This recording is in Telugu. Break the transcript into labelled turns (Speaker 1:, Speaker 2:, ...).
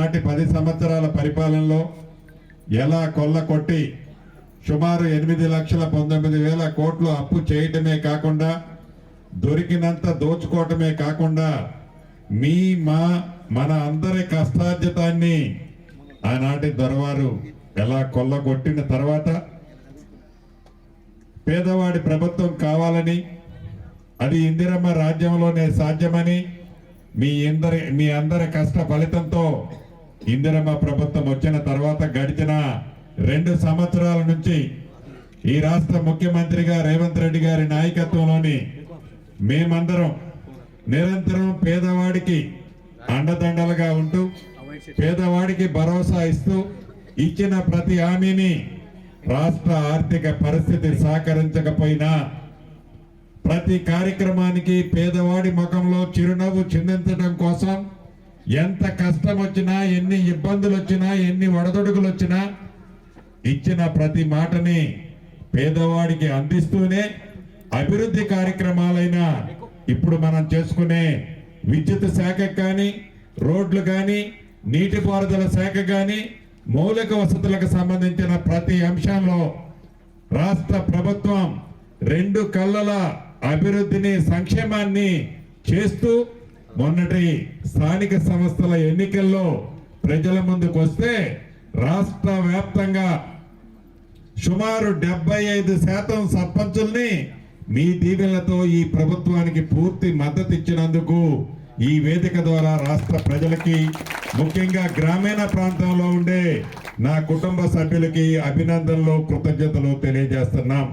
Speaker 1: ఆనాటి 10 సంవత్సరాల పరిపాలనలో ఎలా కొల్ల కొట్టి సుమారు 8,19,000 కోట్లు అప్పు చేయటమే కాకుండా దొరికినంత దోచుకోవటమే కాకుండా మన అందరి కష్టార్జితాన్ని ఆనాటి దొరవారు ఎలా కొల్లగొట్టిన తర్వాత పేదవాడి ప్రభుత్వం కావాలని, అది ఇందిరమ్మ రాజ్యంలోనే సాధ్యమని, మీ అందరి కష్ట ఫలితంతో ఇందిరమ్మ ప్రభుత్వం వచ్చిన తర్వాత గడిచిన 2 సంవత్సరాల నుంచి ఈ రాష్ట్ర ముఖ్యమంత్రిగా రేవంత్ రెడ్డి గారి నాయకత్వంలోని మేమందరం నిరంతరం పేదవాడికి అండదండలుగా ఉంటూ పేదవాడికి భరోసా ఇస్తూ ఇచ్చిన ప్రతి హామీని రాష్ట్ర ఆర్థిక పరిస్థితి సహకరించకపోయినా ప్రతి కార్యక్రమానికి పేదవాడి ముఖంలో చిరునవ్వు చిందించడం కోసం ఎంత కష్టం వచ్చినా, ఎన్ని ఇబ్బందులు వచ్చినా, ఎన్ని ఒడదొడుగులు వచ్చినా ఇచ్చిన ప్రతి మాటని పేదవాడికి అందిస్తూనే అభివృద్ధి కార్యక్రమాలైనా ఇప్పుడు మనం చేసుకునే విద్యుత్ శాఖకు కానీ, రోడ్లు కానీ, నీటిపారుదల శాఖ కానీ, మౌలిక వసతులకు సంబంధించిన ప్రతి అంశంలో రాష్ట్ర ప్రభుత్వం 2 కళ్ళల అభివృద్ధిని, సంక్షేమాన్ని చేస్తూ మొన్నటి స్థానిక సంస్థల ఎన్నికల్లో ప్రజల ముందుకు వస్తే రాష్ట్ర వ్యాప్తంగా సుమారు 75% సర్పంచుల్ని మీ దీవెనలతో ఈ ప్రభుత్వానికి పూర్తి మద్దతు ఇచ్చినందుకు ఈ వేదిక ద్వారా రాష్ట్ర ప్రజలకి, ముఖ్యంగా గ్రామీణ ప్రాంతంలో ఉండే నా కుటుంబ సభ్యులకి అభినందనలు, కృతజ్ఞతలు తెలియజేస్తున్నాం.